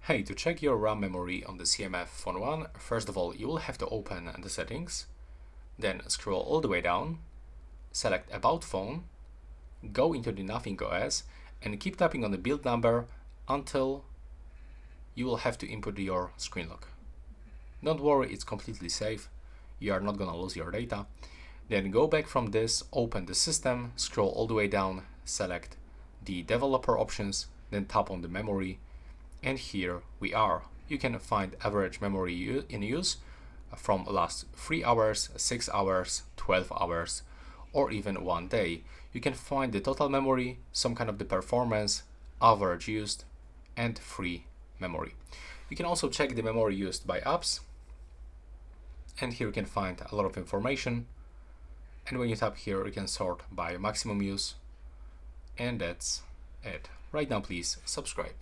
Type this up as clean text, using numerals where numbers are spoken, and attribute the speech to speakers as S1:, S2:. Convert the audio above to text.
S1: Hey, to check your RAM memory on the CMF Phone 1, first of all, you will have to open the settings, then scroll all the way down, select About Phone, go into the Nothing OS, and keep tapping on the build number until you will have to input your screen lock. Don't worry, it's completely safe. You are not gonna lose your data. Then go back from this, open the system, scroll all the way down, select the developer options, then tap on the memory, and here we are. You can find average memory in use from last 3 hours, 6 hours, 12 hours, or even 1 day. You can find the total memory, some kind of the performance, average used, and free memory. You can also check the memory used by apps, and here you can find a lot of information. And when you tap here, you can sort by maximum use, and that's it. Right now, please subscribe.